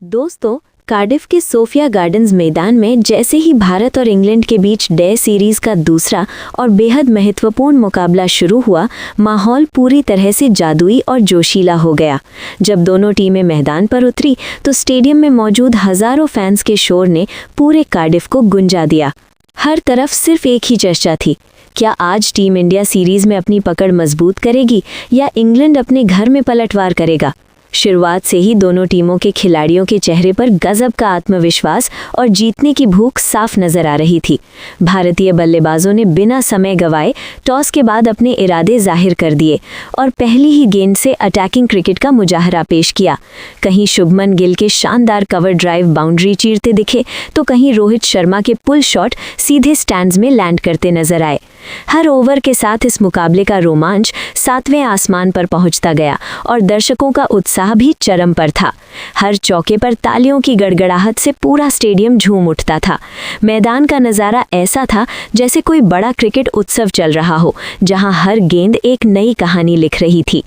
दोस्तों, कार्डिफ के Sophia gardens मैदान में जैसे ही भारत और इंग्लैंड के बीच डे सीरीज का दूसरा और बेहद महत्वपूर्ण मुकाबला शुरू हुआ, माहौल पूरी तरह से जादुई और जोशीला हो गया। जब दोनों टीमें मैदान पर उतरी तो स्टेडियम में मौजूद हजारों फैंस के शोर ने पूरे कार्डिफ को गुंजा दिया। हर तरफ सिर्फ एक ही चर्चा थी, क्या आज टीम इंडिया सीरीज में अपनी पकड़ मजबूत करेगी या इंग्लैंड अपने घर में पलटवार करेगा। शुरुआत से ही दोनों टीमों के खिलाड़ियों के चेहरे पर गजब का आत्मविश्वास और जीतने की भूख साफ नजर आ रही थी। भारतीय बल्लेबाजों ने बिना समय गंवाए टॉस के बाद अपने इरादे जाहिर कर दिए और पहली ही गेंद से अटैकिंग क्रिकेट का मुजाहरा पेश किया। कहीं शुभमन गिल के शानदार कवर ड्राइव बाउंड्री चीरते दिखे तो कहीं रोहित शर्मा के पुल शॉट सीधे स्टैंड्स में लैंड करते नजर आए। हर ओवर के साथ इस मुकाबले का रोमांच 7वें आसमान पर पहुंचता गया और दर्शकों का उत्साह भी चरम पर था। हर चौके पर तालियों की गड़गड़ाहट से पूरा स्टेडियम झूम उठता था। मैदान का नज़ारा ऐसा था जैसे कोई बड़ा क्रिकेट उत्सव चल रहा हो, जहां हर गेंद एक नई कहानी लिख रही थी।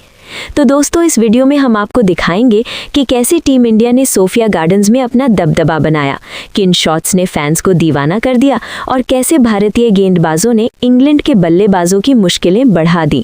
तो दोस्तों, इस वीडियो में हम आपको दिखाएंगे कि कैसे टीम इंडिया ने सोफिया गार्डन्स में अपना दबदबा बनाया, किन शॉट्स ने फैंस को दीवाना कर दिया और कैसे भारतीय गेंदबाजों ने इंग्लैंड के बल्लेबाजों की मुश्किलें बढ़ा दी।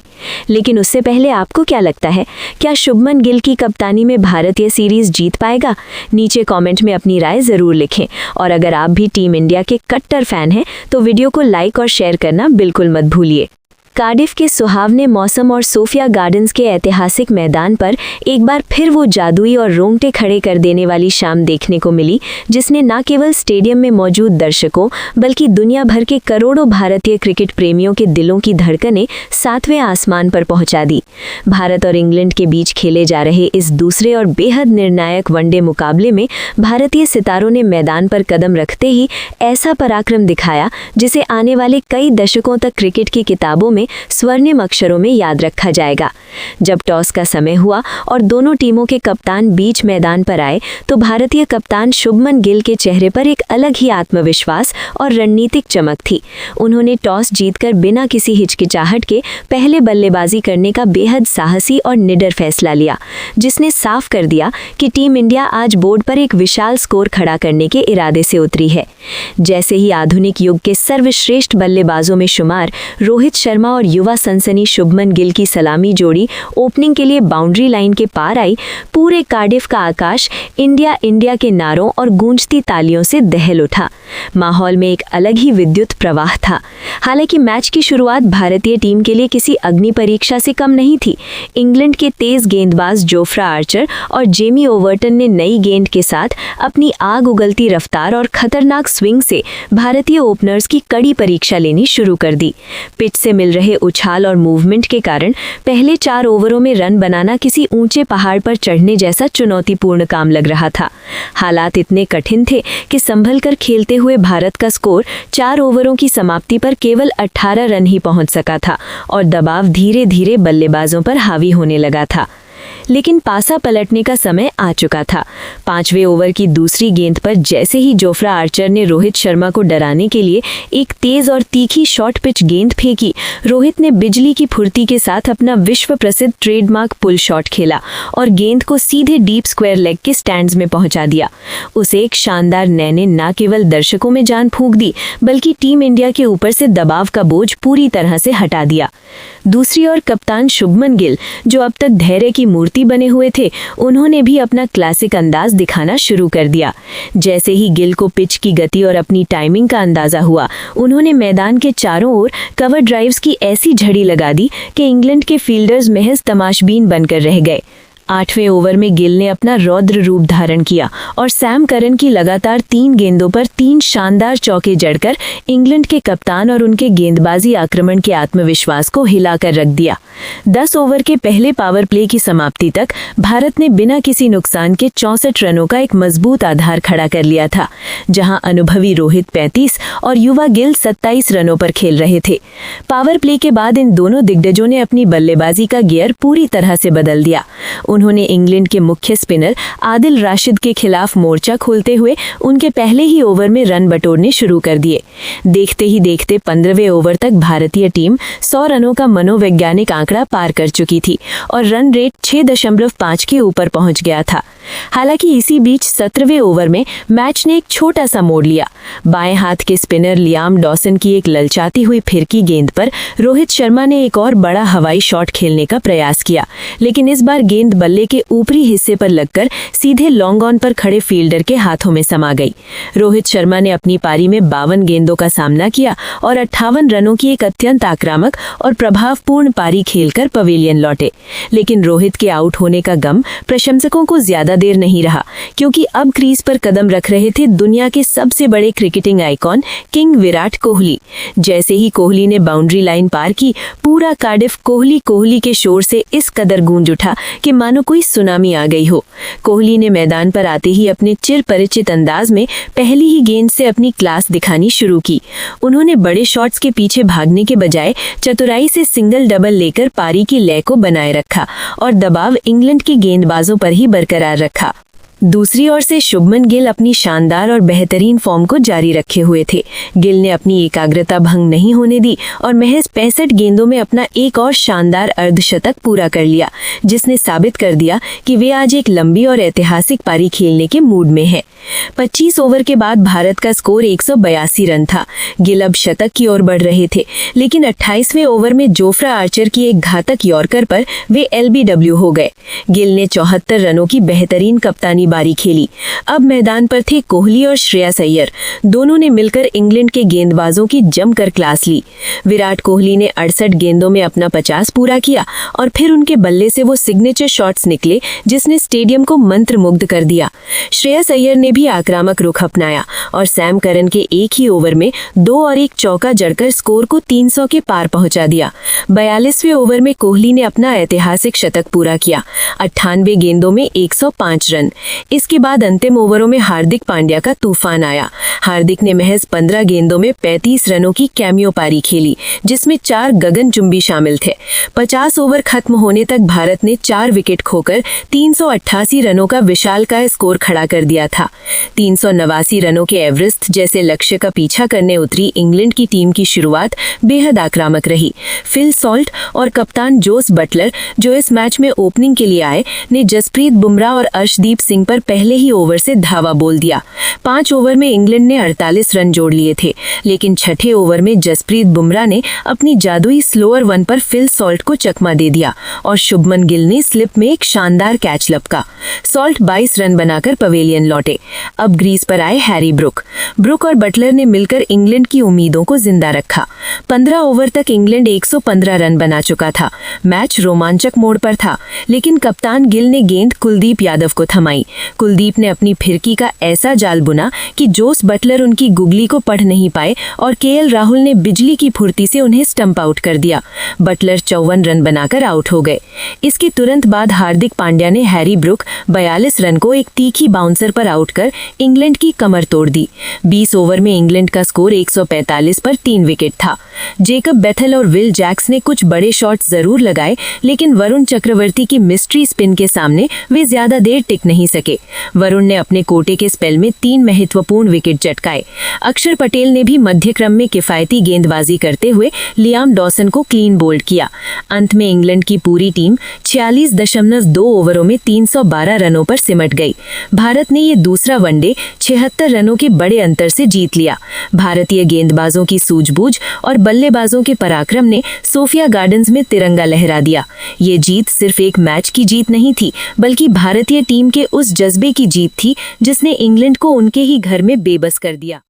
लेकिन उससे पहले आपको क्या लगता है, क्या शुभमन गिल की कप्तानी में भारतीय सीरीज जीत पाएगा? नीचे कॉमेंट में अपनी राय ज़रूर लिखें और अगर आप भी टीम इंडिया के कट्टर फैन हैं तो वीडियो को लाइक और शेयर करना बिल्कुल मत भूलिए। कार्डिफ के सुहावने मौसम और सोफिया गार्डन्स के ऐतिहासिक मैदान पर एक बार फिर वो जादुई और रोंगटे खड़े कर देने वाली शाम देखने को मिली, जिसने न केवल स्टेडियम में मौजूद दर्शकों बल्कि दुनिया भर के करोड़ों भारतीय क्रिकेट प्रेमियों के दिलों की धड़कनें 7वें आसमान पर पहुंचा दी। भारत और इंग्लैंड के बीच खेले जा रहे इस दूसरे और बेहद निर्णायक वनडे मुकाबले में भारतीय सितारों ने मैदान पर कदम रखते ही ऐसा पराक्रम दिखाया जिसे आने वाले कई दशकों तक क्रिकेट की किताबों में स्वर्णिम अक्षरों में याद रखा जाएगा। जब टॉस का समय हुआ और दोनों टीमों के कप्तान बीच मैदान पर आए तो भारतीय कप्तान शुभमन गिल के चेहरे पर एक अलग ही आत्मविश्वास और रणनीतिक चमक थी। उन्होंने टॉस जीतकर बिना किसी हिचकिचाहट के पहले बल्लेबाजी करने का बेहद साहसी और निडर फैसला लिया, जिसने साफ कर दिया कि टीम इंडिया आज बोर्ड पर एक विशाल स्कोर खड़ा करने के इरादे से उतरी है। जैसे ही आधुनिक युग के सर्वश्रेष्ठ बल्लेबाजों में शुमार रोहित शर्मा और युवा सनसनी शुभमन गिल की सलामी जोड़ी ओपनिंग के लिए बाउंड्री लाइन के पार आई, पूरे कार्डिफ का आकाश इंडिया इंडिया के नारों और गूंजती तालियों से दहल उठा। माहौल में एक अलग ही विद्युत प्रवाह था। हालांकि मैच की शुरुआत भारतीय टीम के लिए किसी अग्नि परीक्षा से कम नहीं थी। इंग्लैंड के तेज गेंदबाज जोफ्रा आर्चर और जेमी ओवर्टन ने नई गेंद के साथ अपनी आग उगलती रफ्तार और खतरनाक स्विंग से भारतीय ओपनर्स की कड़ी परीक्षा लेनी शुरू कर दी। पिच से मिल रहे उछाल और मूवमेंट के कारण पहले 4 ओवरों में रन बनाना किसी ऊंचे पहाड़ पर चढ़ने जैसा चुनौतीपूर्ण काम लग रहा था। हालात इतने कठिन थे कि संभल कर खेलते हुए भारत का स्कोर 4 ओवरों की समाप्ति पर केवल 18 रन ही पहुंच सका था और दबाव धीरे धीरे बल्लेबाजों पर हावी होने लगा था। लेकिन पासा पलटने का समय आ चुका था। 5वें ओवर की दूसरी गेंद पर जैसे ही जोफ्रा आर्चर ने रोहित शर्मा को डराने के लिए एक तेज और तीखी शॉर्ट पिच गेंद फेंकी, रोहित ने बिजली की फुर्ती के साथ अपना विश्व प्रसिद्ध ट्रेडमार्क पुल शॉट खेला और गेंद को सीधे डीप स्क्वायर लेग के स्टैंड्स में पहुंचा दिया। उस एक शानदार नए ने न केवल दर्शकों में जान फूंक दी बल्कि टीम इंडिया के ऊपर से दबाव का बोझ पूरी तरह से हटा दिया। दूसरी ओर कप्तान शुभमन गिल, जो अब तक धैर्य की मूर्ति बने हुए थे, उन्होंने भी अपना क्लासिक अंदाज दिखाना शुरू कर दिया। जैसे ही गिल को पिच की गति और अपनी टाइमिंग का अंदाजा हुआ, उन्होंने मैदान के चारों ओर कवर ड्राइव्स की ऐसी झड़ी लगा दी कि इंग्लैंड के फील्डर्स महज तमाशबीन बनकर रह गए। 8वें ओवर में गिल ने अपना रौद्र रूप धारण किया और सैम करन की लगातार 3 गेंदों पर 3 शानदार चौके जड़कर इंग्लैंड के कप्तान और उनके गेंदबाजी आक्रमण के आत्मविश्वास को हिलाकर रख दिया। 10 ओवर के पहले पावर प्ले की समाप्ति तक भारत ने बिना किसी नुकसान के 64 रनों का एक मजबूत आधार खड़ा कर लिया था, जहां अनुभवी रोहित 35 और युवा गिल 27 रनों पर खेल रहे थे। पावर प्ले के बाद इन दोनों दिग्गजों ने अपनी बल्लेबाजी का गियर पूरी तरह से बदल दिया। उन्होंने इंग्लैंड के मुख्य स्पिनर आदिल राशिद के खिलाफ मोर्चा खोलते हुए उनके पहले ही ओवर में रन बटोरने शुरू कर दिए। देखते ही देखते 15वें ओवर तक भारतीय टीम 100 रनों का मनोवैज्ञानिक आंकड़ा पार कर चुकी थी और रन रेट 6.5 के ऊपर पहुंच गया था। हालांकि इसी बीच 17वें ओवर में मैच ने एक छोटा सा मोड़ लिया। बाएं हाथ के स्पिनर लियाम डॉसन की एक ललचाती हुई फिरकी गेंद पर रोहित शर्मा ने एक और बड़ा हवाई शॉट खेलने का प्रयास किया, लेकिन इस बार गेंद बल्ले के ऊपरी हिस्से पर लगकर सीधे लॉन्ग ऑन पर खड़े फील्डर के हाथों में समा गई। रोहित शर्मा ने अपनी पारी में 52 गेंदों का सामना किया और 58 रनों की एक अत्यंत आक्रामक और प्रभावपूर्ण पारी खेलकर पवेलियन लौटे। लेकिन रोहित के आउट होने का गम प्रशंसकों को ज्यादा देर नहीं रहा, क्योंकि अब क्रीज पर कदम रख रहे थे दुनिया के सबसे बड़े cricketing icon king Virat Kohli. जैसे ही कोहली ने बाउंड्री लाइन पार की, पूरा कार्डिफ कोहली कोहली के शोर से इस कदर गूंज उठा कि मानो कोई सुनामी आ गई हो। कोहली ने मैदान पर आते ही अपने चिर परिचित अंदाज में पहली ही गेंद से अपनी क्लास दिखानी शुरू की। उन्होंने बड़े शॉट्स के पीछे भागने के बजाय चतुराई से सिंगल डबल लेकर पारी की लय को बनाए रखा और दबाव इंग्लैंड के गेंदबाजों पर ही बरकरार रखा। दूसरी ओर से शुभमन गिल अपनी शानदार और बेहतरीन फॉर्म को जारी रखे हुए थे। गिल ने अपनी एकाग्रता भंग नहीं होने दी और महज 65 गेंदों में अपना एक और शानदार अर्धशतक पूरा कर लिया, जिसने साबित कर दिया कि वे आज एक लंबी और ऐतिहासिक पारी खेलने के मूड में हैं। 25 ओवर के बाद भारत का स्कोर 182 रन था। गिल अब शतक की ओर बढ़ रहे थे, लेकिन 28वें ओवर में जोफ्रा आर्चर की एक घातक यॉर्कर पर वे LBW हो गए। गिल ने 74 रनों की बेहतरीन कप्तानी बारी खेली। अब मैदान पर थे कोहली और श्रेयस अय्यर। दोनों ने मिलकर इंग्लैंड के गेंदबाजों की जमकर क्लास ली। विराट कोहली ने 68 गेंदों में अपना 50 पूरा किया और फिर उनके बल्ले से वो सिग्नेचर शॉट्स निकले जिसने स्टेडियम को मंत्रमुग्ध कर दिया। श्रेयस अय्यर ने भी आक्रामक रुख अपनाया और सैम करन के एक ही ओवर में 2 और 1 चौका जड़कर स्कोर को 300 के पार पहुंचा दिया। 42वें ओवर में कोहली ने अपना ऐतिहासिक शतक पूरा किया, 98 गेंदों में 105 रन। इसके बाद अंतिम ओवरों में हार्दिक पांड्या का तूफान आया। हार्दिक ने महज 15 गेंदों में 35 रनों की कैमियो पारी खेली, जिसमें 4 गगनचुंबी शामिल थे। 50 ओवर खत्म होने तक भारत ने 4 विकेट खोकर 388 रनों का विशालकाय स्कोर खड़ा कर दिया था। 389 रनों के एवरेस्ट जैसे लक्ष्य का पीछा करने उतरी इंग्लैंड की टीम की शुरुआत बेहद आक्रामक रही। फिल सॉल्ट और कप्तान जोस बटलर, जो इस मैच में ओपनिंग के लिए आए, ने जसप्रीत बुमराह और अर्शदीप सिंह पर पहले ही ओवर से धावा बोल दिया। 5 ओवर में इंग्लैंड ने 48 रन जोड़ लिए थे, लेकिन छठे ओवर में जसप्रीत बुमराह ने अपनी जादुई स्लोअर वन पर फिल सॉल्ट को चकमा दे दिया और शुभमन गिल ने स्लिप में एक शानदार कैच लपका। सॉल्ट 22 रन बनाकर पवेलियन लौटे। अब ग्रीज पर आए हैरी ब्रुक और बटलर ने मिलकर इंग्लैंड की उम्मीदों को जिंदा रखा। 15 ओवर तक इंग्लैंड 115 रन बना चुका था। मैच रोमांचक मोड़ पर था, लेकिन कप्तान गिल ने गेंद कुलदीप यादव को थमाई। कुलदीप ने अपनी फिरकी का ऐसा जाल बुना कि जोस बटलर उनकी गुगली को पढ़ नहीं पाए और KL राहुल ने बिजली की फुर्ती से उन्हें स्टंप आउट कर दिया। बटलर 54 रन बनाकर आउट हो गए। इसके तुरंत बाद हार्दिक पांड्या ने हैरी ब्रुक 42 रन को एक तीखी बाउंसर पर आउट कर इंग्लैंड की कमर तोड़ दी। 20 ओवर में इंग्लैंड का स्कोर 145 पर 3 विकेट था। जेकब बेथल और विल जैक्स ने कुछ बड़े शॉट जरूर लगाए, लेकिन वरुण चक्रवर्ती की मिस्ट्री स्पिन के सामने वे ज्यादा देर टिक नहीं सके। वरुण ने अपने कोटे के स्पेल में 3 महत्वपूर्ण विकेट झटकाए। अक्षर पटेल ने भी मध्य क्रम में किफायती गेंदबाजी करते हुए लियाम डॉसन को क्लीन बोल्ड किया। अंत में इंग्लैंड की पूरी टीम 46.2 ओवरों में 312 रनों पर सिमट गई। भारत ने ये दूसरा वनडे 76 रनों के बड़े अंतर से जीत लिया। भारतीय गेंदबाजों की सूझबूझ और बल्लेबाजों के पराक्रम ने सोफिया गार्डन्स में तिरंगा लहरा दिया। ये जीत सिर्फ एक मैच की जीत नहीं थी, बल्कि भारतीय टीम के उस जज्बे की जीत थी जिसने इंग्लैंड को उनके ही घर में बेबस कर दिया।